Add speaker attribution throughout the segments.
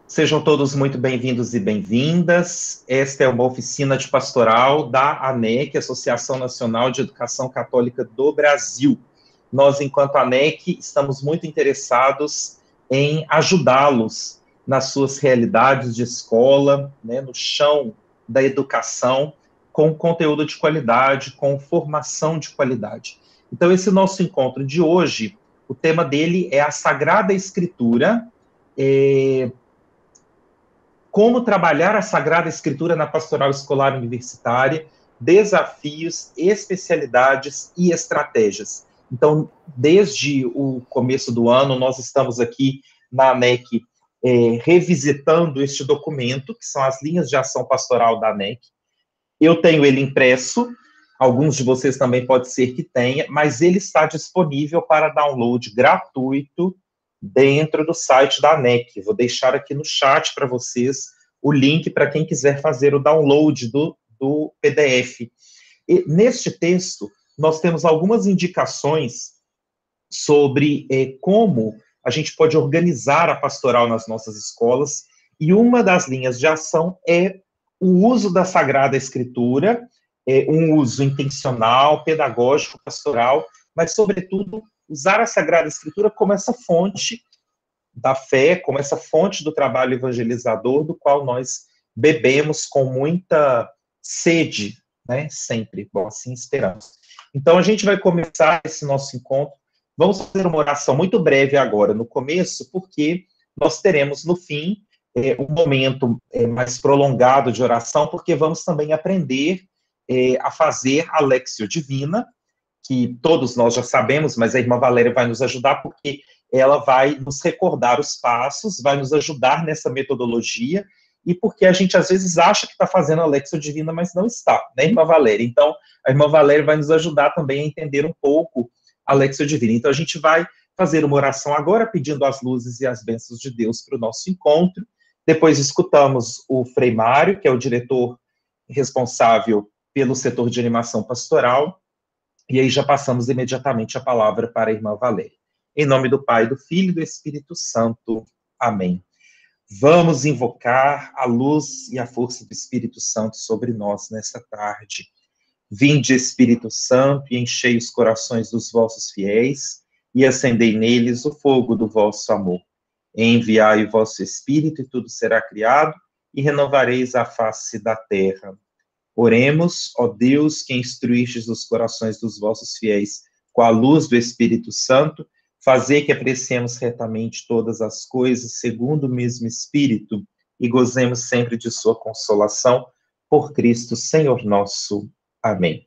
Speaker 1: Sejam todos muito bem-vindos e bem-vindas. Esta é uma oficina de pastoral da ANEC, Associação Nacional de Educação Católica do Brasil. Nós, enquanto ANEC, estamos muito interessados em ajudá-los nas suas realidades de escola, né, no chão da educação, com conteúdo de qualidade, com formação de qualidade. Então, esse nosso encontro de hoje, o tema dele é a Sagrada Escritura, como trabalhar a Sagrada Escritura na pastoral escolar universitária, desafios, especialidades e estratégias. Então, desde o começo do ano, nós estamos aqui na ANEC revisitando este documento, que são as linhas de ação pastoral da ANEC. Eu tenho ele impresso, alguns de vocês também pode ser que tenha, mas ele está disponível para download gratuito dentro do site da ANEC. Vou deixar aqui no chat para vocês o link para quem quiser fazer o download do PDF. E neste texto, nós temos algumas indicações sobre como a gente pode organizar a pastoral nas nossas escolas, e uma das linhas de ação é o uso da Sagrada Escritura, um uso intencional, pedagógico, pastoral, mas, sobretudo, usar a Sagrada Escritura como essa fonte da fé, como essa fonte do trabalho evangelizador, do qual nós bebemos com muita sede, né, sempre. Bom, assim esperamos. Então, a gente vai começar esse nosso encontro. Vamos fazer uma oração muito breve agora, no começo, porque nós teremos, no fim, um momento mais prolongado de oração, porque vamos também aprender a fazer a Léxio Divina, que todos nós já sabemos, mas a irmã Valéria vai nos ajudar, porque ela vai nos recordar os passos, vai nos ajudar nessa metodologia, e porque a gente às vezes acha que está fazendo a Léxio Divina, mas não está, né, irmã Valéria? Então, a irmã Valéria vai nos ajudar também a entender um pouco a Léxio Divina. Então, a gente vai fazer uma oração agora, pedindo as luzes e as bênçãos de Deus para o nosso encontro. Depois escutamos o Frei Mário, que é o diretor responsável pelo setor de animação pastoral, e aí já passamos imediatamente a palavra para a irmã Valéria. Em nome do Pai, do Filho e do Espírito Santo. Amém. Vamos invocar a luz e a força do Espírito Santo sobre nós nesta tarde. Vinde, Espírito Santo, e enchei os corações dos vossos fiéis, e acendei neles o fogo do vosso amor. Enviai o vosso Espírito, e tudo será criado, e renovareis a face da terra. Oremos, ó Deus, que instruístes os corações dos vossos fiéis com a luz do Espírito Santo, fazei que apreciemos retamente todas as coisas segundo o mesmo Espírito e gozemos sempre de sua consolação, por Cristo Senhor nosso. Amém.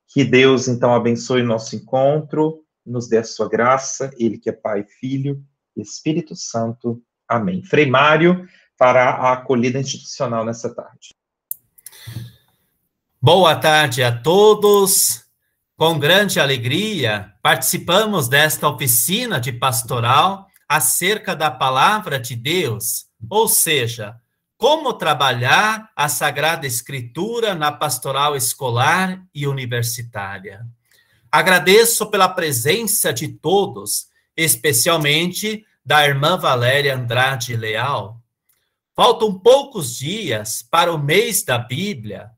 Speaker 1: Que Deus, então, abençoe o nosso encontro, nos dê a sua graça, Ele que é Pai, Filho e Espírito Santo. Amém. Frei Mário, para a acolhida institucional nessa tarde.
Speaker 2: Boa tarde a todos. Com grande alegria, participamos desta oficina de pastoral acerca da palavra de Deus, ou seja, como trabalhar a Sagrada Escritura na pastoral escolar e universitária. Agradeço pela presença de todos, especialmente da irmã Valéria Andrade Leal. Faltam poucos dias para o mês da Bíblia,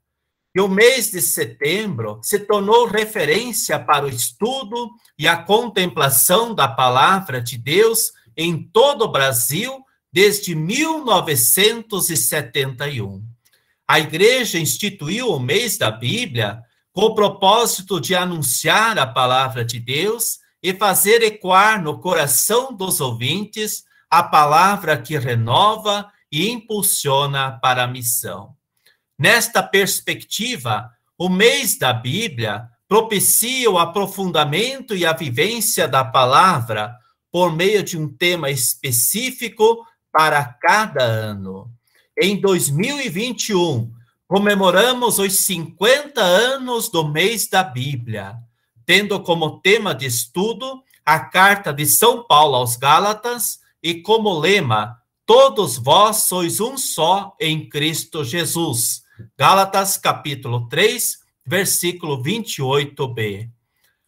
Speaker 2: e o mês de setembro se tornou referência para o estudo e a contemplação da palavra de Deus em todo o Brasil desde 1971. A Igreja instituiu o mês da Bíblia com o propósito de anunciar a palavra de Deus e fazer ecoar no coração dos ouvintes a palavra que renova e impulsiona para a missão. Nesta perspectiva, o mês da Bíblia propicia o aprofundamento e a vivência da palavra por meio de um tema específico para cada ano. Em 2021, comemoramos os 50 anos do mês da Bíblia, tendo como tema de estudo a carta de São Paulo aos Gálatas e como lema, todos vós sois um só em Cristo Jesus. Gálatas, capítulo 3, versículo 28b.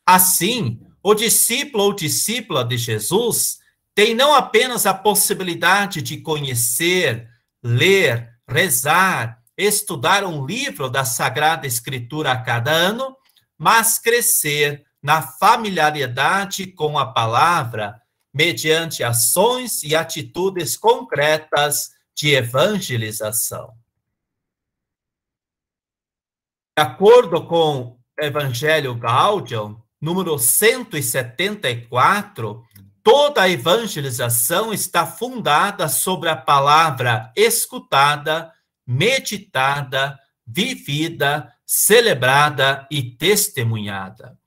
Speaker 2: Assim, o discípulo ou discípula de Jesus tem não apenas a possibilidade de conhecer, ler, rezar, estudar um livro da Sagrada Escritura a cada ano, mas crescer na familiaridade com a palavra, mediante ações e atitudes concretas de evangelização. De acordo com o Evangelho Gaudium, número 174, toda a evangelização está fundada sobre a palavra escutada, meditada, vivida, celebrada e testemunhada.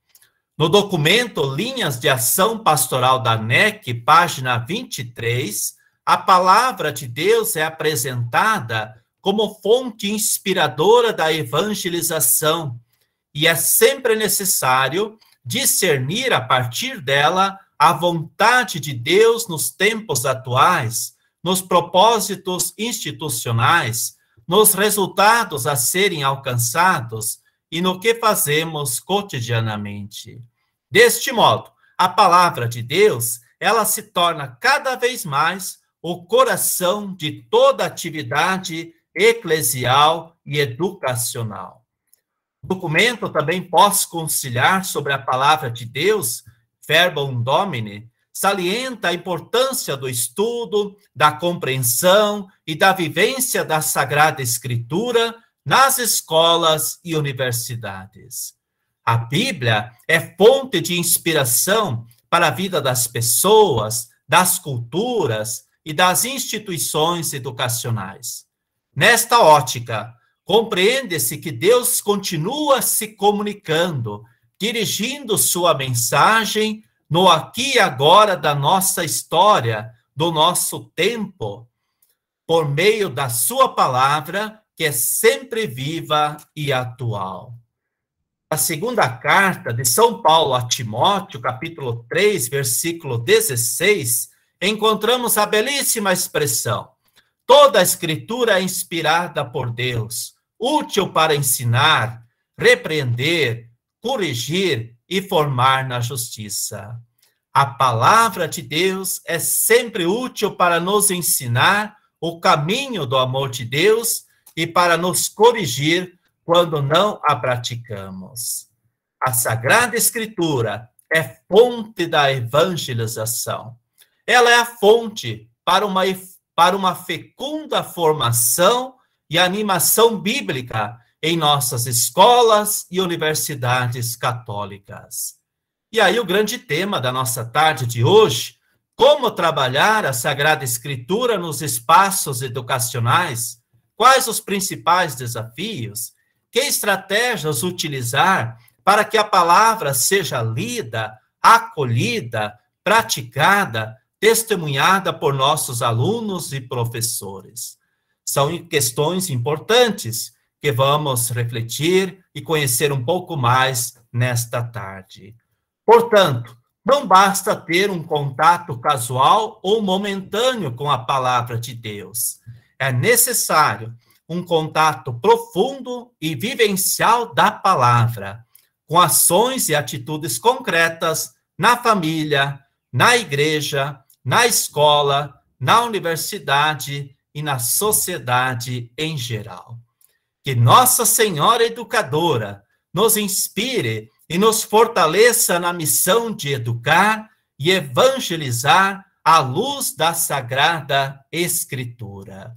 Speaker 2: No documento Linhas de Ação Pastoral da ANEC, página 23, a palavra de Deus é apresentada como fonte inspiradora da evangelização, e é sempre necessário discernir a partir dela a vontade de Deus nos tempos atuais, nos propósitos institucionais, nos resultados a serem alcançados e no que fazemos cotidianamente. Deste modo, a palavra de Deus, ela se torna cada vez mais o coração de toda atividade eclesial e educacional. O documento também Posse Conciliar sobre a palavra de Deus, Verbum Domini, salienta a importância do estudo, da compreensão e da vivência da Sagrada Escritura nas escolas e universidades. A Bíblia é fonte de inspiração para a vida das pessoas, das culturas e das instituições educacionais. Nesta ótica, compreende-se que Deus continua se comunicando, dirigindo sua mensagem no aqui e agora da nossa história, do nosso tempo, por meio da sua palavra, que é sempre viva e atual. A segunda carta de São Paulo a Timóteo, capítulo 3, versículo 16, encontramos a belíssima expressão: toda a Escritura é inspirada por Deus, útil para ensinar, repreender, corrigir e formar na justiça. A palavra de Deus é sempre útil para nos ensinar o caminho do amor de Deus e para nos corrigir quando não a praticamos. A Sagrada Escritura é fonte da evangelização. Ela é a fonte para uma fecunda formação e animação bíblica em nossas escolas e universidades católicas. E aí o grande tema da nossa tarde de hoje: como trabalhar a Sagrada Escritura nos espaços educacionais? Quais os principais desafios? Que estratégias utilizar para que a palavra seja lida, acolhida, praticada, testemunhada por nossos alunos e professores? São questões importantes que vamos refletir e conhecer um pouco mais nesta tarde. Portanto, não basta ter um contato casual ou momentâneo com a palavra de Deus. É necessário um contato profundo e vivencial da palavra, com ações e atitudes concretas na família, na igreja, na escola, na universidade e na sociedade em geral. Que Nossa Senhora Educadora nos inspire e nos fortaleça na missão de educar e evangelizar à luz da Sagrada Escritura.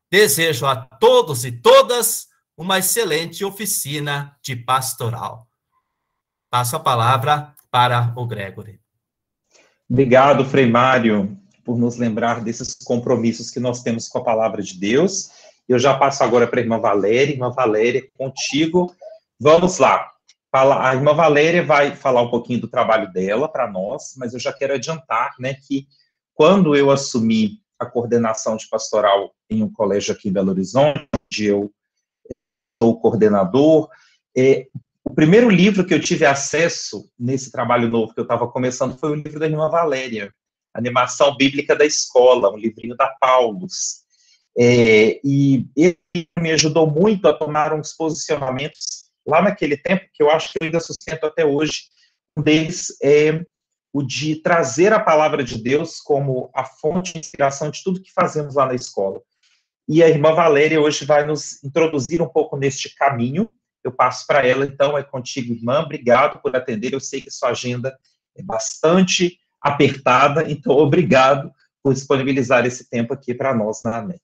Speaker 2: Desejo a todos e todas uma excelente oficina de pastoral. Passo a palavra para o Gregory.
Speaker 1: Obrigado, Frei Mário, por nos lembrar desses compromissos que nós temos com a palavra de Deus. Eu já passo agora para a irmã Valéria. Irmã Valéria, contigo. Vamos lá. A irmã Valéria vai falar um pouquinho do trabalho dela para nós, mas eu já quero adiantar, né, que quando eu assumi a coordenação de pastoral em um colégio aqui em Belo Horizonte, onde eu sou coordenador, o primeiro livro que eu tive acesso nesse trabalho novo que eu estava começando foi o livro da irmã Valéria, Animação Bíblica da Escola, um livrinho da Paulus. E ele me ajudou muito a tomar uns posicionamentos lá naquele tempo, que eu acho que eu ainda sustento até hoje. Um deles é o de trazer a palavra de Deus como a fonte de inspiração de tudo que fazemos lá na escola. E a irmã Valéria hoje vai nos introduzir um pouco neste caminho. Eu passo para ela, então, é contigo, irmã. Obrigado por atender. Eu sei que sua agenda é bastante apertada, então obrigado por disponibilizar esse tempo aqui para nós na AMEC.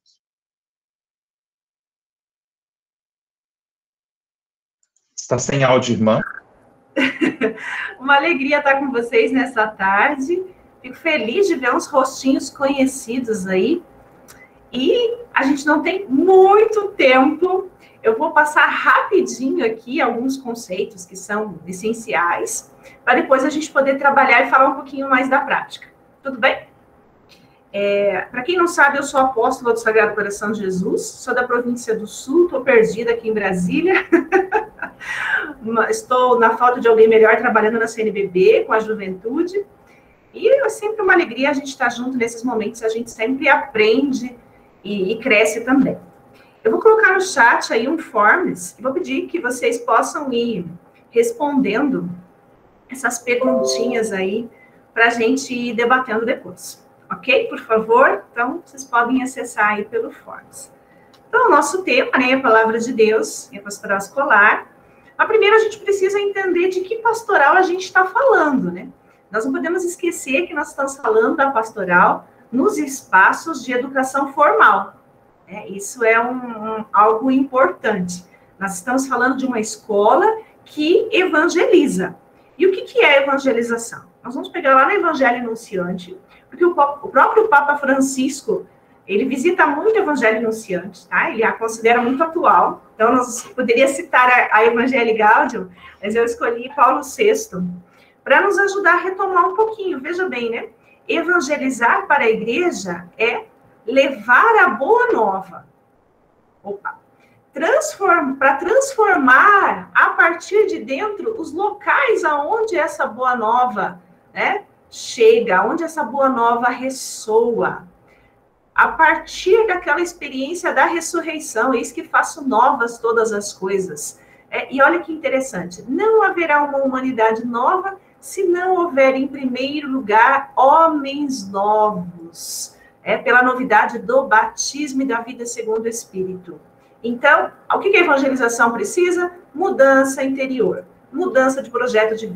Speaker 1: Está sem áudio, irmã.
Speaker 3: Uma alegria estar com vocês nessa tarde. Fico feliz de ver uns rostinhos conhecidos aí. E a gente não tem muito tempo. Eu vou passar rapidinho aqui alguns conceitos que são essenciais, para depois a gente poder trabalhar e falar um pouquinho mais da prática. Tudo bem? Para quem não sabe, eu sou apóstola do Sagrado Coração de Jesus, sou da província do Sul, estou perdida aqui em Brasília. Estou na falta de alguém melhor trabalhando na CNBB, com a juventude. E é sempre uma alegria a gente estar junto nesses momentos, a gente sempre aprende e cresce também. Eu vou colocar no chat aí um forms, e vou pedir que vocês possam ir respondendo essas perguntinhas aí, para a gente ir debatendo depois. Ok? Por favor? Então, vocês podem acessar aí pelo forms. Então, o nosso tema, né, a Palavra de Deus, e a Pastoral Escolar. Mas primeiro a gente precisa entender de que pastoral a gente está falando, né? Nós não podemos esquecer que nós estamos falando da pastoral nos espaços de educação formal. Isso é algo importante. Nós estamos falando de uma escola que evangeliza. E o que é evangelização? Nós vamos pegar lá no Evangelho Anunciante, porque o próprio Papa Francisco, ele visita muito o Evangelho Anunciante, tá? Ele a considera muito atual. Então, nós poderia citar a Evangelii Gaudium, mas eu escolhi Paulo VI, para nos ajudar a retomar um pouquinho. Veja bem, né? Evangelizar para a igreja é levar a boa nova. Para transformar a partir de dentro os locais aonde essa boa nova, né, chega, onde essa boa nova ressoa. A partir daquela experiência da ressurreição, eis que faço novas todas as coisas. E olha que interessante, não haverá uma humanidade nova se não houver, em primeiro lugar, homens novos. Pela novidade do batismo e da vida segundo o Espírito. Então, o que a evangelização precisa? Mudança interior, mudança de projeto de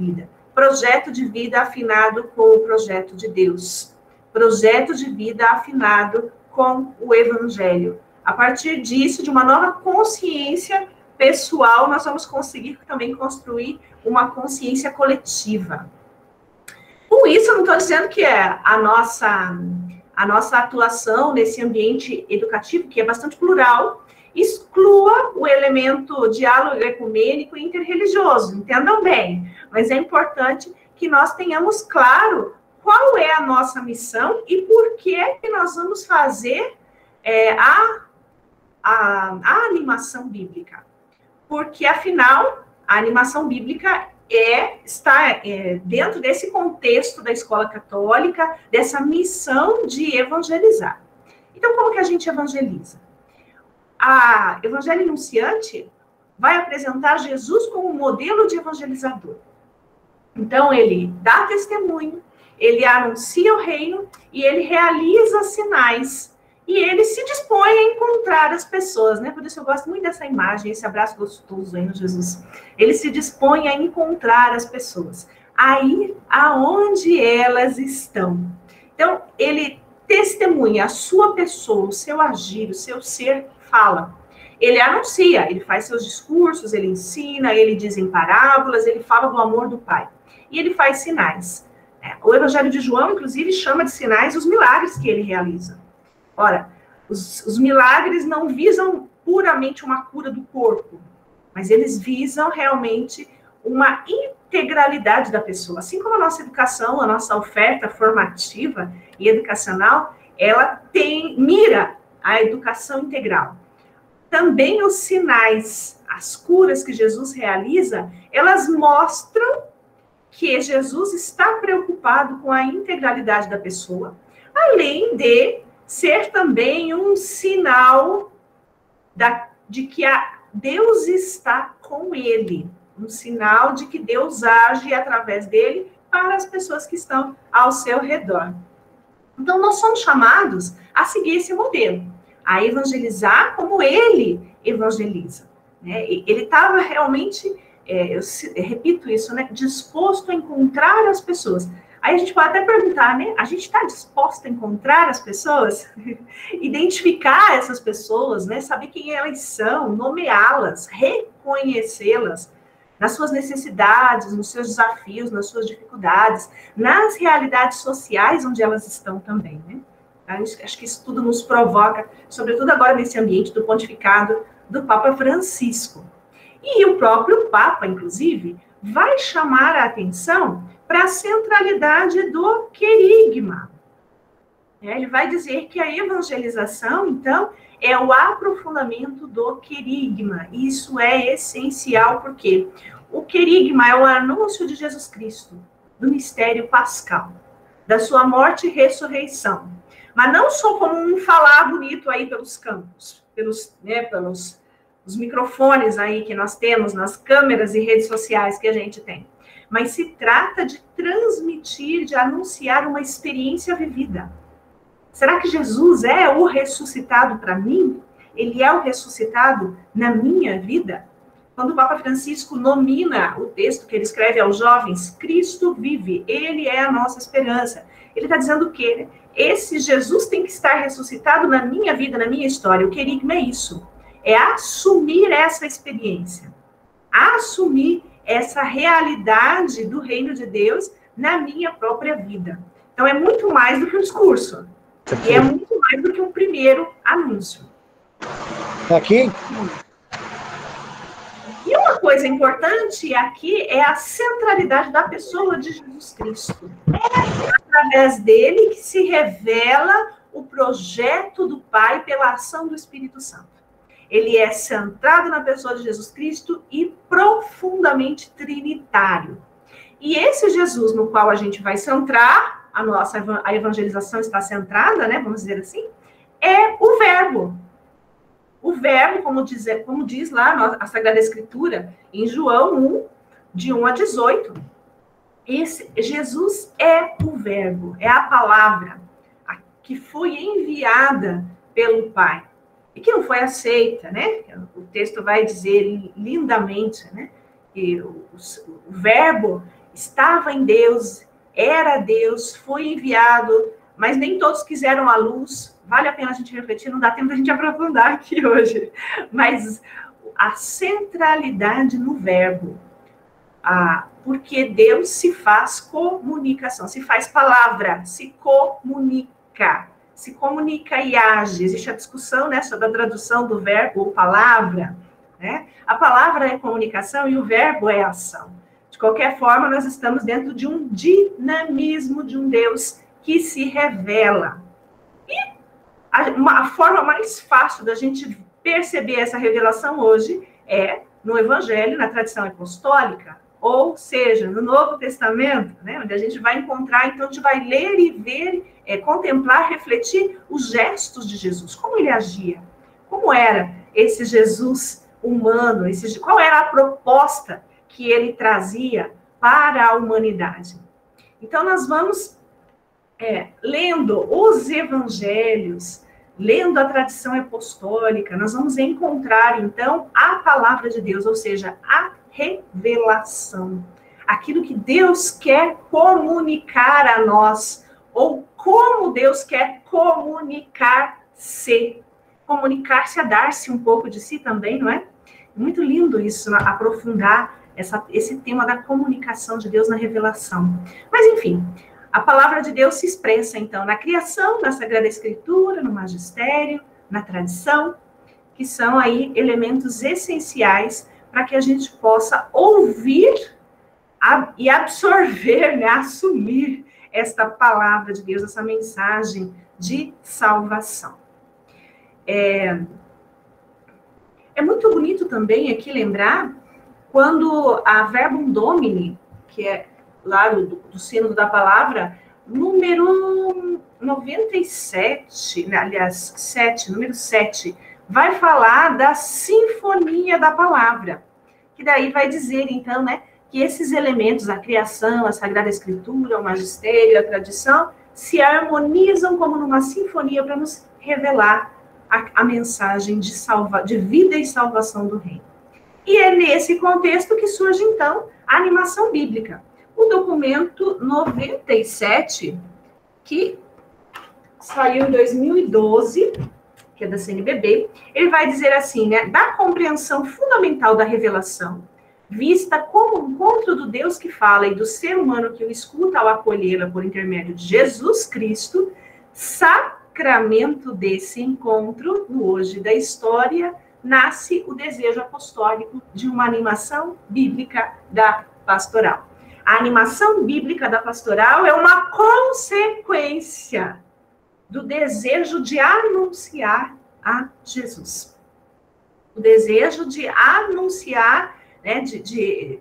Speaker 3: vida afinado com o projeto de Deus, projeto de vida afinado com o Evangelho. A partir disso, de uma nova consciência pessoal, nós vamos conseguir também construir uma consciência coletiva. Com isso, eu não estou dizendo que a nossa atuação nesse ambiente educativo, que é bastante plural, exclua o elemento diálogo ecumênico e interreligioso, entendam bem. Mas é importante que nós tenhamos claro qual é a nossa missão e por que nós vamos fazer a animação bíblica. Porque, afinal, a animação bíblica está dentro desse contexto da escola católica, dessa missão de evangelizar. Então, como que a gente evangeliza? A Evangelho Anunciante vai apresentar Jesus como modelo de evangelizador. Então, ele dá testemunho, ele anuncia o reino e ele realiza sinais. E ele se dispõe a encontrar as pessoas, né? Por isso eu gosto muito dessa imagem, esse abraço gostoso aí no Jesus. Ele se dispõe a encontrar as pessoas, a ir aonde elas estão. Então, ele testemunha a sua pessoa, o seu agir, o seu ser, fala. Ele anuncia, ele faz seus discursos, ele ensina, ele diz em parábolas, ele fala do amor do Pai. E ele faz sinais. O Evangelho de João, inclusive, chama de sinais os milagres que ele realiza. Ora, os milagres não visam puramente uma cura do corpo, mas eles visam realmente uma integralidade da pessoa. Assim como a nossa educação, a nossa oferta formativa e educacional, ela mira a educação integral. Também os sinais, as curas que Jesus realiza, elas mostram que Jesus está preocupado com a integralidade da pessoa, além de ser também um sinal de que Deus está com ele, um sinal de que Deus age através dele para as pessoas que estão ao seu redor. Então, nós somos chamados a seguir esse modelo, a evangelizar como ele evangeliza. Né? Ele estava realmente, eu repito isso, né, disposto a encontrar as pessoas. Aí a gente pode até perguntar, né? A gente está disposto a encontrar as pessoas? Identificar essas pessoas, né? Saber quem elas são, nomeá-las, reconhecê-las nas suas necessidades, nos seus desafios, nas suas dificuldades, nas realidades sociais onde elas estão também, né? Acho que isso tudo nos provoca, sobretudo agora nesse ambiente do pontificado do Papa Francisco. E o próprio Papa, inclusive, vai chamar a atenção para a centralidade do querigma. Ele vai dizer que a evangelização, então, é o aprofundamento do querigma. Isso é essencial, porque o querigma é o anúncio de Jesus Cristo, do mistério pascal, da sua morte e ressurreição. Mas não só como um falar bonito aí pelos campos, pelos os microfones aí que nós temos nas câmeras e redes sociais que a gente tem. Mas se trata de transmitir, de anunciar uma experiência vivida. Será que Jesus é o ressuscitado para mim? Ele é o ressuscitado na minha vida? Quando o Papa Francisco nomina o texto que ele escreve aos jovens, Cristo vive, ele é a nossa esperança. Ele está dizendo o quê? Esse Jesus tem que estar ressuscitado na minha vida, na minha história. O querigma é isso. É assumir essa experiência. Assumir essa realidade do reino de Deus na minha própria vida. Então, é muito mais do que um discurso. E é muito mais do que um primeiro anúncio.
Speaker 4: Aqui?
Speaker 3: E uma coisa importante aqui é a centralidade da pessoa de Jesus Cristo. É através dele que se revela o projeto do Pai pela ação do Espírito Santo. Ele é centrado na pessoa de Jesus Cristo e profundamente trinitário. E esse Jesus no qual a gente vai centrar, a evangelização está centrada, né, vamos dizer assim, é o Verbo. O Verbo, como diz lá a Sagrada Escritura, em João 1, de 1 a 18, Jesus é o Verbo, é a palavra que foi enviada pelo Pai. E que não foi aceita, né? O texto vai dizer lindamente, né? Que o Verbo estava em Deus, era Deus, foi enviado, mas nem todos quiseram a luz. Vale a pena a gente refletir, não dá tempo a gente aprofundar aqui hoje. Mas a centralidade no Verbo, porque Deus se faz comunicação, se faz palavra, se comunica e age. Existe a discussão, né, sobre a tradução do verbo ou palavra, né? A palavra é comunicação e o verbo é ação. De qualquer forma, nós estamos dentro de um dinamismo de um Deus que se revela. E a forma mais fácil da gente perceber essa revelação hoje é no Evangelho, na tradição apostólica, ou seja, no Novo Testamento, né, onde a gente vai encontrar, então a gente vai ler e ver, contemplar, refletir os gestos de Jesus, como ele agia, como era esse Jesus humano, qual era a proposta que ele trazia para a humanidade. Então, nós vamos lendo os evangelhos, lendo a tradição apostólica, nós vamos encontrar, então, a palavra de Deus, ou seja, a revelação. Aquilo que Deus quer comunicar a nós, ou como Deus quer comunicar-se. Comunicar-se a dar-se um pouco de si também, não é? Muito lindo isso, aprofundar esse tema da comunicação de Deus na revelação. Mas, enfim, a palavra de Deus se expressa, então, na criação, na Sagrada Escritura, no magistério, na tradição, que são aí elementos essenciais para que a gente possa ouvir e absorver, né, assumir esta palavra de Deus, essa mensagem de salvação. É muito bonito também aqui lembrar quando a Verbum Domini, que é lá do Sínodo da Palavra, número 97, aliás, 7, número 7, vai falar da sinfonia da palavra, que daí vai dizer, então, né, que esses elementos, a criação, a Sagrada Escritura, o magistério, a tradição, se harmonizam como numa sinfonia para nos revelar a mensagem de vida e salvação do reino. E é nesse contexto que surge, então, a animação bíblica. O documento 97, que saiu em 2012, que é da CNBB, ele vai dizer assim, né, da compreensão fundamental da revelação, vista como um encontro do Deus que fala e do ser humano que o escuta ao acolhê-la por intermédio de Jesus Cristo, sacramento desse encontro, no hoje da história, nasce o desejo apostólico de uma animação bíblica da pastoral. A animação bíblica da pastoral é uma consequência do desejo de anunciar a Jesus. O desejo de anunciar, né, de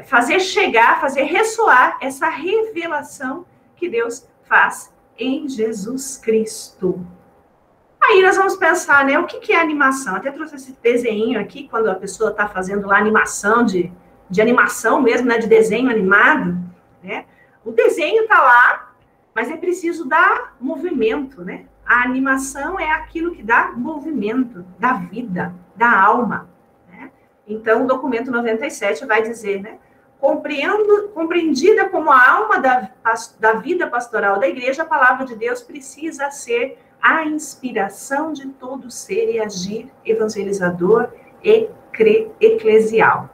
Speaker 3: fazer chegar, fazer ressoar essa revelação que Deus faz em Jesus Cristo. Aí nós vamos pensar, né, o que é animação? Até trouxe esse desenho aqui, quando a pessoa está fazendo lá animação, de animação mesmo, né, de desenho animado, né? O desenho está lá, mas é preciso dar movimento, né? A animação é aquilo que dá movimento, dá vida, dá alma, né? Então, o documento 97 vai dizer, né? Compreendida como a alma da vida pastoral da igreja, a palavra de Deus precisa ser a inspiração de todo ser e agir evangelizador e eclesial.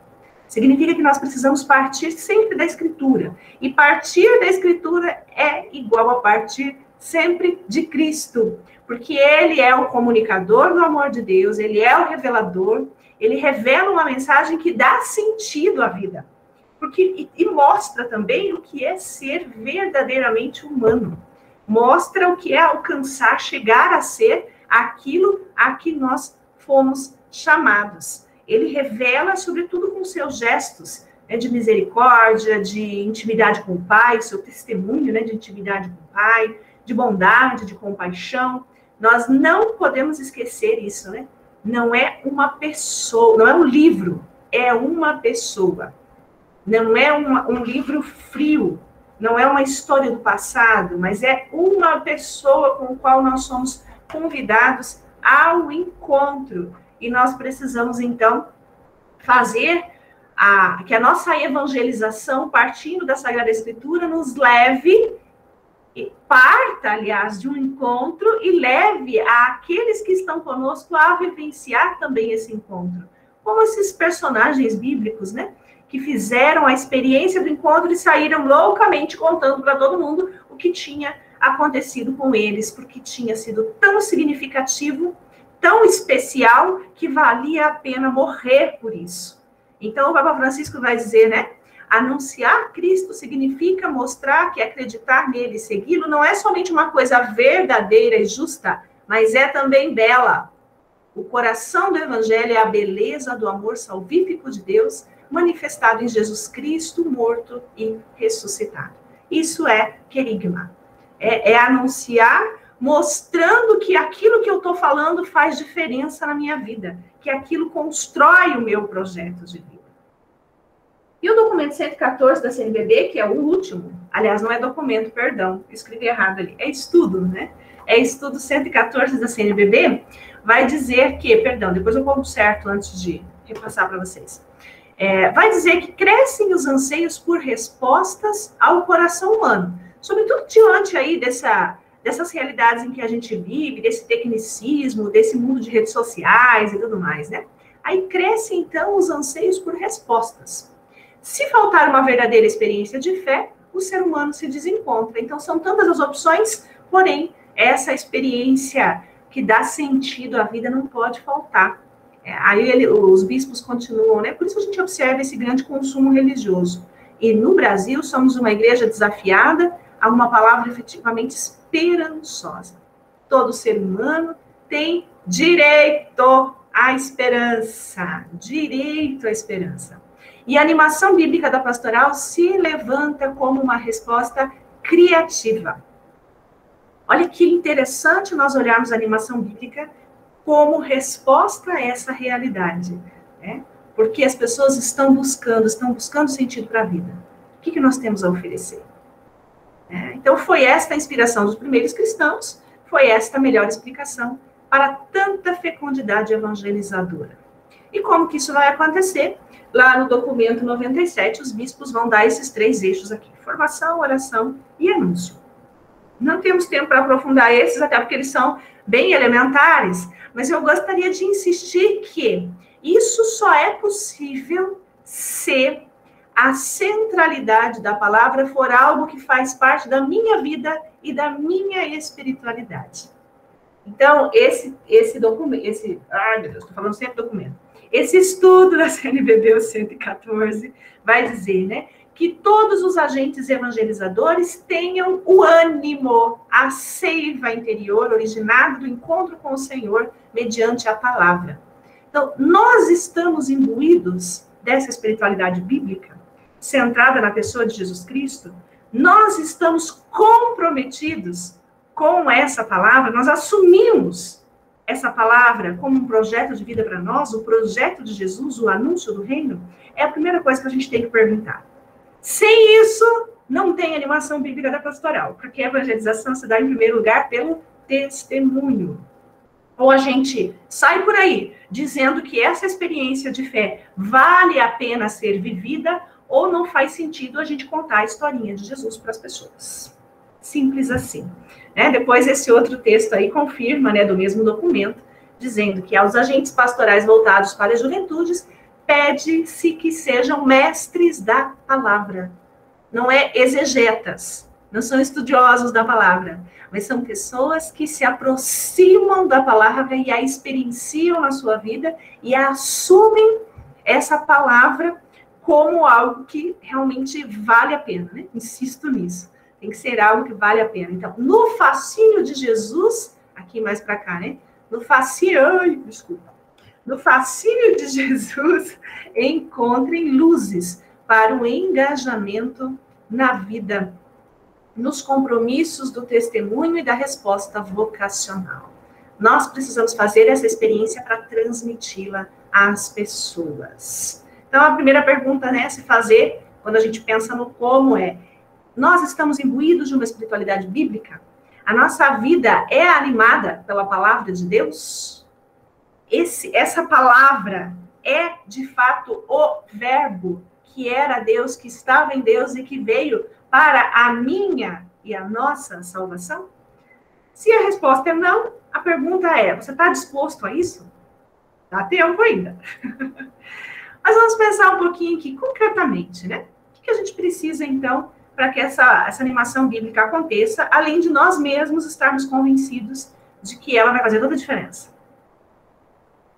Speaker 3: Significa que nós precisamos partir sempre da Escritura. E partir da Escritura é igual a partir sempre de Cristo. Porque Ele é o comunicador do amor de Deus, Ele é o revelador, Ele revela uma mensagem que dá sentido à vida. E mostra também o que é ser verdadeiramente humano. Mostra o que é alcançar, chegar a ser aquilo a que nós fomos chamados. Ele revela, sobretudo, com seus gestos, né, de misericórdia, de intimidade com o Pai, seu testemunho, né, de intimidade com o Pai, de bondade, de compaixão. Nós não podemos esquecer isso, né? Não é uma pessoa, não é um livro, é uma pessoa. Não é um livro frio, não é uma história do passado, mas é uma pessoa com a qual nós somos convidados ao encontro. E nós precisamos, então, fazer que a nossa evangelização, partindo da Sagrada Escritura, nos leve, parta, aliás, de um encontro e leve àqueles que estão conosco a vivenciar também esse encontro. Como esses personagens bíblicos, né? Que fizeram a experiência do encontro e saíram loucamente contando para todo mundo o que tinha acontecido com eles, porque tinha sido tão significativo, tão especial, que valia a pena morrer por isso. Então, o Papa Francisco vai dizer, né? Anunciar Cristo significa mostrar que acreditar nele e segui-lo não é somente uma coisa verdadeira e justa, mas é também bela. O coração do Evangelho é a beleza do amor salvífico de Deus, manifestado em Jesus Cristo, morto e ressuscitado. Isso é querigma. É anunciar, mostrando que aquilo que eu estou falando faz diferença na minha vida, que aquilo constrói o meu projeto de vida. E o documento 114 da CNBB, que é o último, aliás, não é documento, perdão, escrevi errado ali, é estudo, né? É estudo 114 da CNBB, vai dizer que, perdão, depois eu ponto certo antes de repassar para vocês. Vai dizer que crescem os anseios por respostas ao coração humano, sobretudo diante aí dessas realidades em que a gente vive, desse tecnicismo, desse mundo de redes sociais e tudo mais, né? Aí crescem, então, os anseios por respostas. Se faltar uma verdadeira experiência de fé, o ser humano se desencontra. Então, são tantas as opções, porém, essa experiência que dá sentido à vida não pode faltar. Aí os bispos continuam, né? Por isso a gente observa esse grande consumo religioso. E no Brasil, somos uma igreja desafiada a uma palavra efetivamente esperançosa. Todo ser humano tem direito à esperança. Direito à esperança. E a animação bíblica da pastoral se levanta como uma resposta criativa. Olha que interessante nós olharmos a animação bíblica como resposta a essa realidade, né? porque as pessoas estão buscando sentido para a vida. O que nós temos a oferecer? Então, foi esta a inspiração dos primeiros cristãos, foi esta a melhor explicação para tanta fecundidade evangelizadora. E como que isso vai acontecer? Lá no documento 97, os bispos vão dar esses 3 eixos aqui: formação, oração e anúncio. Não temos tempo para aprofundar esses, até porque eles são bem elementares, mas eu gostaria de insistir que isso só é possível se a centralidade da palavra for algo que faz parte da minha vida e da minha espiritualidade. Então, esse documento, ai meu Deus, estou falando sempre documento, esse estudo da CNBB 114 vai dizer, né, que todos os agentes evangelizadores tenham o ânimo, a seiva interior originada do encontro com o Senhor mediante a palavra. Então, nós estamos imbuídos dessa espiritualidade bíblica, centrada na pessoa de Jesus Cristo. Nós estamos comprometidos com essa palavra, nós assumimos essa palavra como um projeto de vida para nós, o projeto de Jesus, o anúncio do reino. É a primeira coisa que a gente tem que perguntar. Sem isso, não tem animação bíblica da pastoral, porque a evangelização se dá, em primeiro lugar, pelo testemunho. Ou a gente sai por aí dizendo que essa experiência de fé vale a pena ser vivida, ou não faz sentido a gente contar a historinha de Jesus para as pessoas. Simples assim. Depois, esse outro texto aí confirma, do mesmo documento, dizendo que aos agentes pastorais voltados para as juventudes, pede-se que sejam mestres da palavra. Não é exegetas, não são estudiosos da palavra, mas são pessoas que se aproximam da palavra e a experienciam na sua vida e assumem essa palavra como algo que realmente vale a pena, Insisto nisso. Tem que ser algo que vale a pena. Então, no fascínio de Jesus, aqui mais para cá, No fascínio de Jesus, encontrem luzes para o engajamento na vida, nos compromissos do testemunho e da resposta vocacional. Nós precisamos fazer essa experiência para transmiti-la às pessoas. Então, a primeira pergunta, se fazer, quando a gente pensa no como nós estamos imbuídos de uma espiritualidade bíblica? A nossa vida é animada pela palavra de Deus? Essa palavra é, de fato, o verbo que era Deus, que estava em Deus e que veio para a minha e a nossa salvação? Se a resposta é não, a pergunta é, você está disposto a isso? Dá tempo ainda. Mas vamos pensar um pouquinho aqui, concretamente, O que a gente precisa, então, para que essa animação bíblica aconteça, além de nós mesmos estarmos convencidos de que ela vai fazer toda a diferença?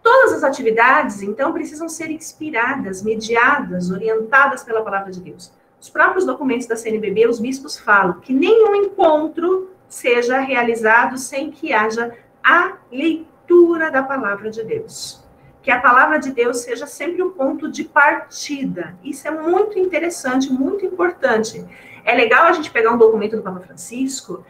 Speaker 3: Todas as atividades, então, precisam ser inspiradas, mediadas, orientadas pela palavra de Deus. Os próprios documentos da CNBB, os bispos falam que nenhum encontro seja realizado sem que haja a leitura da palavra de Deus. Que a palavra de Deus seja sempre o ponto de partida. Isso é muito interessante, muito importante. É legal a gente pegar um documento do Papa Francisco,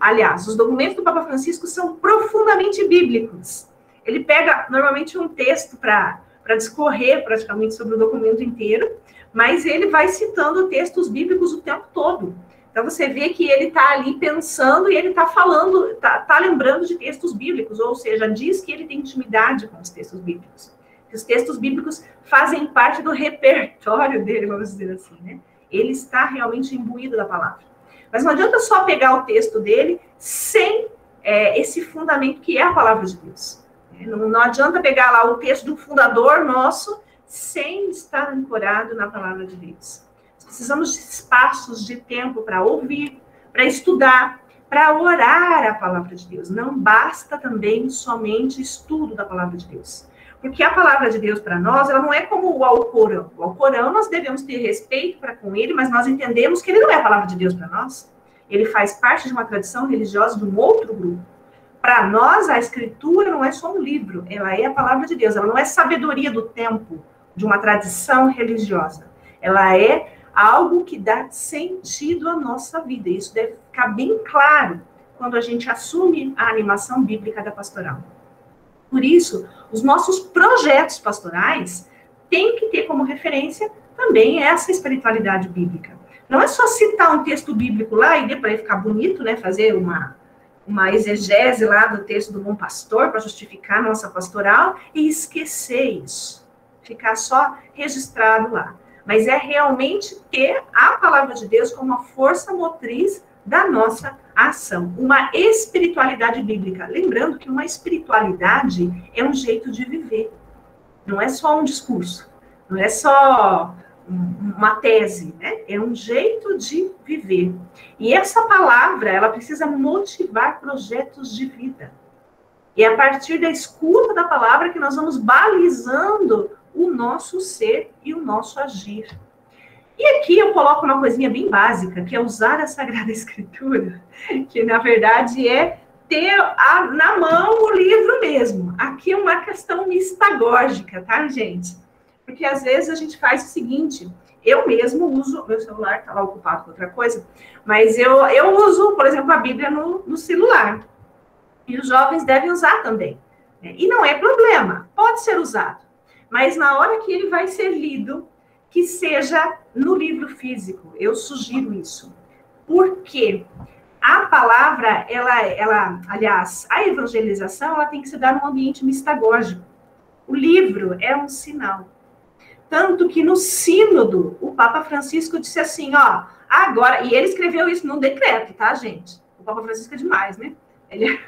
Speaker 3: aliás, os documentos do Papa Francisco são profundamente bíblicos. Ele pega, normalmente, um texto para discorrer praticamente sobre o documento inteiro, mas ele vai citando textos bíblicos o tempo todo. Então, você vê que ele está ali pensando e ele está falando, está lembrando de textos bíblicos, ou seja, diz que ele tem intimidade com os textos bíblicos. Os textos bíblicos fazem parte do repertório dele, vamos dizer assim, Ele está realmente imbuído da palavra. Mas não adianta só pegar o texto dele sem esse fundamento que é a palavra de Deus. Não adianta pegar lá o texto do fundador nosso sem estar ancorado na palavra de Deus. Precisamos de espaços de tempo para ouvir, para estudar, para orar a palavra de Deus. Não basta também somente estudo da palavra de Deus. Porque a palavra de Deus para nós, ela não é como o Alcorão. O Alcorão nós devemos ter respeito para com ele, mas nós entendemos que ele não é a palavra de Deus para nós. Ele faz parte de uma tradição religiosa de um outro grupo. Para nós, a escritura não é só um livro, ela é a palavra de Deus. Ela não é sabedoria do tempo, de uma tradição religiosa. Ela é algo que dá sentido à nossa vida. Isso deve ficar bem claro quando a gente assume a animação bíblica da pastoral. Por isso, os nossos projetos pastorais tem que ter como referência também essa espiritualidade bíblica. Não é só citar um texto bíblico lá e depois ficar bonito, né, fazer uma exegese lá do texto do Bom Pastor para justificar a nossa pastoral e esquecer isso, ficar só registrado lá. Mas é realmente ter a palavra de Deus como uma força motriz da nossa ação, uma espiritualidade bíblica. Lembrando que uma espiritualidade é um jeito de viver, não é só um discurso, não é só uma tese, né? É um jeito de viver. E essa palavra, ela precisa motivar projetos de vida. E é a partir da escuta da palavra que nós vamos balizando o nosso ser e o nosso agir. E aqui eu coloco uma coisinha bem básica, que é usar a Sagrada Escritura, que na verdade é ter na mão o livro mesmo. Aqui é uma questão mistagógica, tá, gente? Porque às vezes a gente faz o seguinte, eu mesmo uso, meu celular está lá ocupado com outra coisa, mas eu uso, por exemplo, a Bíblia no celular. E os jovens devem usar também. Né? E não é problema, pode ser usado. Mas na hora que ele vai ser lido, que seja no livro físico. Eu sugiro isso. Porque a palavra, aliás, a evangelização, ela tem que se dar num ambiente mistagógico. O livro é um sinal. Tanto que no sínodo, o Papa Francisco disse assim, ó, agora, e ele escreveu isso num decreto, tá, gente? O Papa Francisco é demais, né? Ele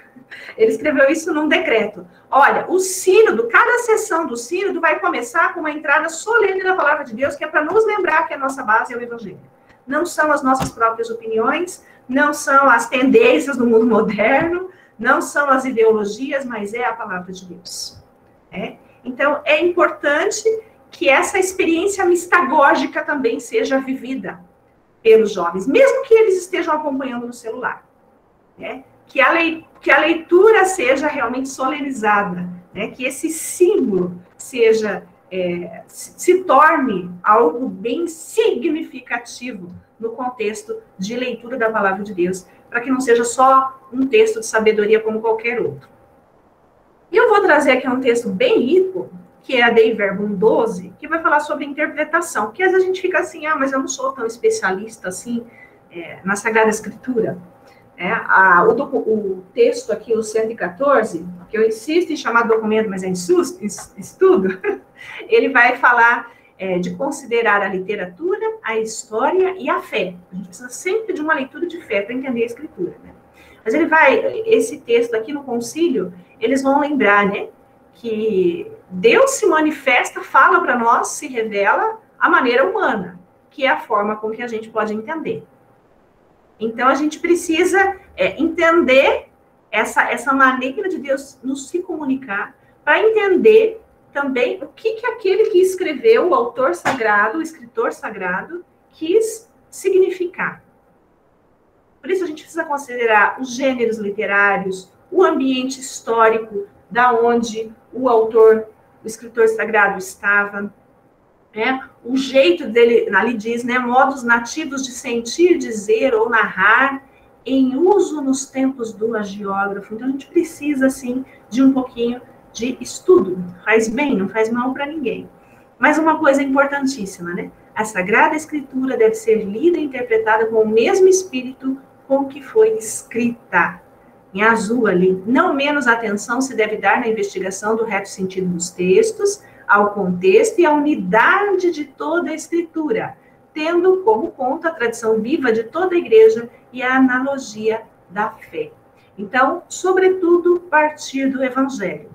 Speaker 3: escreveu isso num decreto. Olha, o sínodo, cada sessão do sínodo vai começar com uma entrada solene da palavra de Deus, que é para nos lembrar que a nossa base é o evangelho. Não são as nossas próprias opiniões, não são as tendências do mundo moderno, não são as ideologias, mas é a palavra de Deus. Então, é importante que essa experiência mistagógica também seja vivida pelos jovens, mesmo que eles estejam acompanhando no celular. Né? Que a leitura seja realmente solenizada, né? Que esse símbolo seja, se torne algo bem significativo no contexto de leitura da palavra de Deus, para que não seja só um texto de sabedoria como qualquer outro. E eu vou trazer aqui um texto bem rico, que é a Dei Verbum 12, que vai falar sobre interpretação, porque às vezes a gente fica assim, mas eu não sou tão especialista assim na Sagrada Escritura. O texto aqui, o 114, que eu insisto em chamar documento, mas é estudo, ele vai falar de considerar a literatura, a história e a fé. A gente precisa sempre de uma leitura de fé para entender a Escritura, né? Mas esse texto aqui no concílio, eles vão lembrar, né, que Deus se manifesta, fala para nós, se revela a maneira humana, que é a forma com que a gente pode entender. Então, a gente precisa entender essa maneira de Deus nos se comunicar, para entender também o que aquele que escreveu, o autor sagrado, o escritor sagrado, quis significar. Por isso, a gente precisa considerar os gêneros literários, o ambiente histórico, da onde o autor, o escritor sagrado estava, né? O jeito dele, ali diz, né, modos nativos de sentir, dizer ou narrar, em uso nos tempos do agiógrafo. Então, a gente precisa, assim, de um pouquinho de estudo. Faz bem, não faz mal para ninguém. Mas uma coisa importantíssima, né? A Sagrada Escritura deve ser lida e interpretada com o mesmo espírito com que foi escrita. Em azul ali, não menos atenção se deve dar na investigação do reto sentido dos textos, ao contexto e à unidade de toda a Escritura, tendo como ponto a tradição viva de toda a Igreja e a analogia da fé. Então, sobretudo, partir do Evangelho.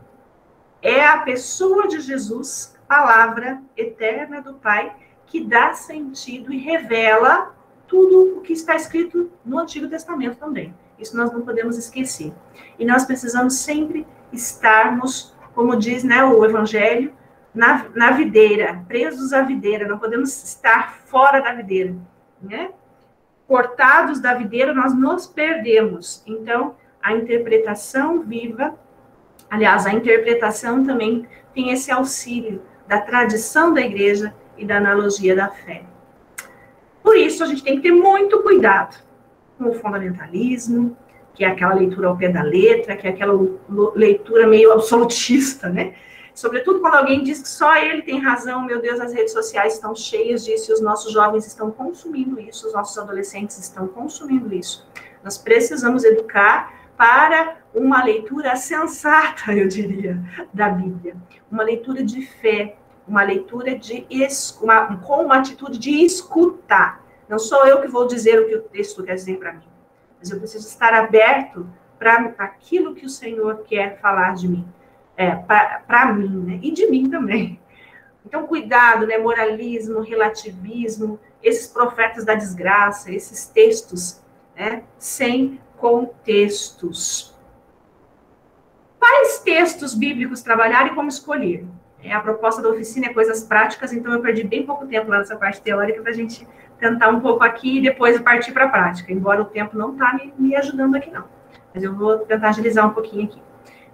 Speaker 3: É a pessoa de Jesus, palavra eterna do Pai, que dá sentido e revela tudo o que está escrito no Antigo Testamento também. Isso nós não podemos esquecer. E nós precisamos sempre estarmos, como diz, né, o Evangelho, na videira, presos à videira, não podemos estar fora da videira, né? Cortados da videira, nós nos perdemos. Então, a interpretação viva, aliás, a interpretação também tem esse auxílio da tradição da igreja e da analogia da fé. Por isso, a gente tem que ter muito cuidado com o fundamentalismo, que é aquela leitura ao pé da letra, que é aquela leitura meio absolutista, né? Sobretudo quando alguém diz que só ele tem razão, meu Deus, as redes sociais estão cheias disso, e os nossos jovens estão consumindo isso, os nossos adolescentes estão consumindo isso. Nós precisamos educar para uma leitura sensata, eu diria, da Bíblia. Uma leitura de fé, uma leitura com uma atitude de escutar. Não sou eu que vou dizer o que o texto quer dizer para mim, mas eu preciso estar aberto para aquilo que o Senhor quer falar de mim. Para mim, né? E de mim também. Então, cuidado, né? Moralismo, relativismo, esses profetas da desgraça, esses textos, né? Sem contextos. Quais textos bíblicos trabalhar e como escolher? A proposta da oficina é coisas práticas, então eu perdi bem pouco tempo lá nessa parte teórica para a gente tentar um pouco aqui e depois partir para a prática, embora o tempo não está me ajudando aqui, não. Mas eu vou tentar agilizar um pouquinho aqui.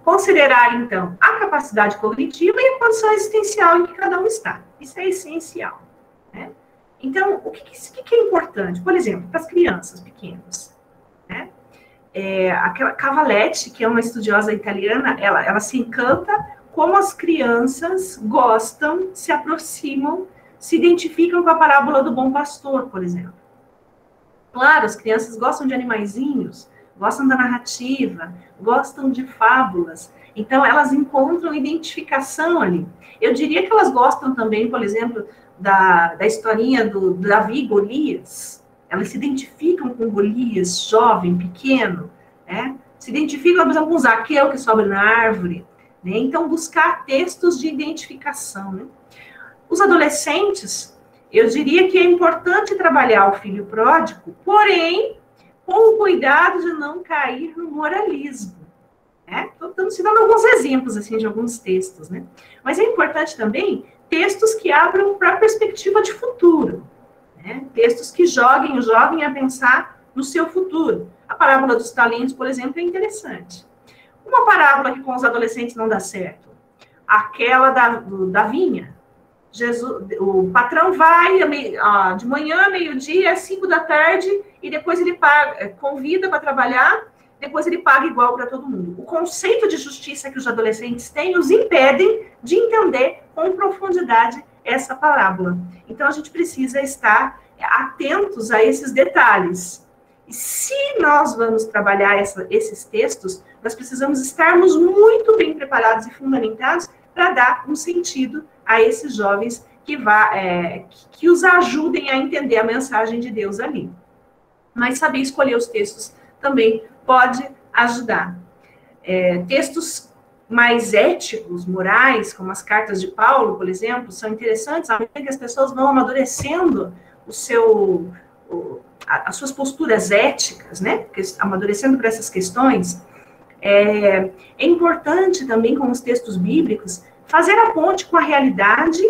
Speaker 3: Considerar, então, a capacidade cognitiva e a condição existencial em que cada um está. Isso é essencial, né? Então, o que é importante? Por exemplo, para as crianças pequenas, né? Aquela Cavaletti, que é uma estudiosa italiana, ela se encanta como as crianças gostam, se aproximam, se identificam com a parábola do bom pastor, por exemplo. Claro, as crianças gostam de animaizinhos, gostam da narrativa, gostam de fábulas. Então, elas encontram identificação ali. Eu diria que elas gostam também, por exemplo, da historinha do Davi e Golias. Elas se identificam com Golias, jovem, pequeno, né? Se identificam, por exemplo, com Zaqueu, que sobe na árvore, né? Então, buscar textos de identificação, né? Os adolescentes, eu diria que é importante trabalhar o filho pródigo, porém, com o cuidado de não cair no moralismo, né? Estou citando alguns exemplos, assim, de alguns textos, né? Mas é importante também textos que abram para a perspectiva de futuro, né? Textos que joguem o jovem a pensar no seu futuro. A parábola dos talentos, por exemplo, é interessante. Uma parábola que com os adolescentes não dá certo, aquela da vinha. O patrão vai de manhã, meio-dia, às 5 da tarde, e depois ele convida para trabalhar, depois ele paga igual para todo mundo. O conceito de justiça que os adolescentes têm os impedem de entender com profundidade essa parábola. Então, a gente precisa estar atentos a esses detalhes. E se nós vamos trabalhar esses textos, nós precisamos estarmos muito bem preparados e fundamentados para dar um sentido a esses jovens que os ajudem a entender a mensagem de Deus ali. Mas saber escolher os textos também pode ajudar. Textos mais éticos, morais, como as cartas de Paulo, por exemplo, são interessantes, à medida que as pessoas vão amadurecendo as suas posturas éticas, né? Amadurecendo por essas questões. É importante também, com os textos bíblicos, fazer a ponte com a realidade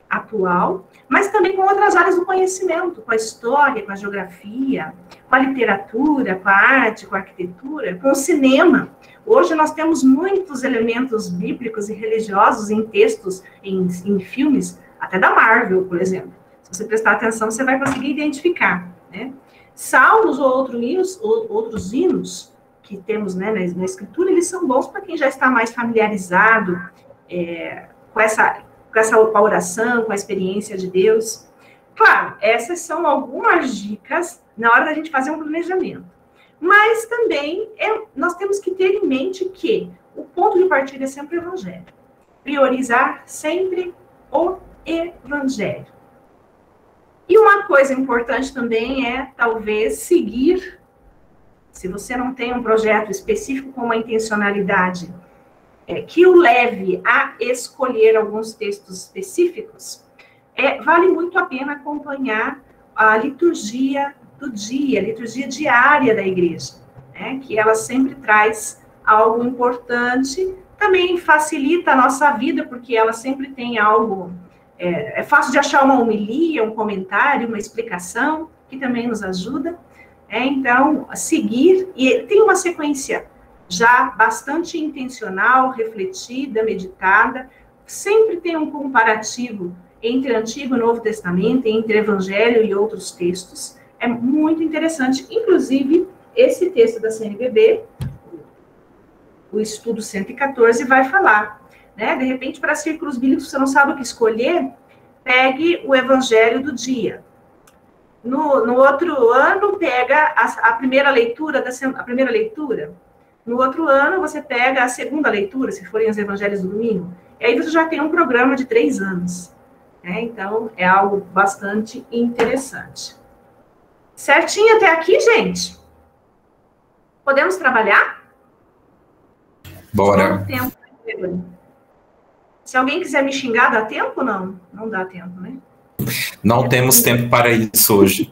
Speaker 3: atual, mas também com outras áreas do conhecimento, com a história, com a geografia, com a literatura, com a arte, com a arquitetura, com o cinema. Hoje nós temos muitos elementos bíblicos e religiosos em textos, em filmes, até da Marvel, por exemplo. Se você prestar atenção, você vai conseguir identificar, né? Salmos ou outros hinos que temos, né, na escritura, eles são bons para quem já está mais familiarizado com a oração, com a experiência de Deus. Claro, essas são algumas dicas na hora da gente fazer um planejamento. Mas também nós temos que ter em mente que o ponto de partida é sempre o Evangelho. Priorizar sempre o Evangelho. E uma coisa importante também é, talvez, seguir. Se você não tem um projeto específico com uma intencionalidade que o leve a escolher alguns textos específicos, vale muito a pena acompanhar a liturgia do dia, a liturgia diária da igreja, né? Que ela sempre traz algo importante, também facilita a nossa vida, porque ela sempre tem algo... É fácil de achar uma homilia, um comentário, uma explicação, que também nos ajuda. Então, seguir, e tem uma sequência já bastante intencional, refletida, meditada, sempre tem um comparativo entre Antigo e Novo Testamento, entre Evangelho e outros textos, é muito interessante. Inclusive, esse texto da CNBB, o estudo 114, vai falar né? De repente, para círculos bíblicos, você não sabe o que escolher, pegue o evangelho do dia. No outro ano, pega a primeira leitura a primeira leitura. No outro ano, você pega a segunda leitura, se forem os evangelhos do domingo. E aí você já tem um programa de 3 anos. Né? Então, é algo bastante interessante. Certinho até aqui, gente? Podemos trabalhar?
Speaker 5: Bora.
Speaker 3: Tempo. Se alguém quiser me xingar, dá tempo ou não? Não dá tempo, né?
Speaker 5: Não temos tempo para isso hoje.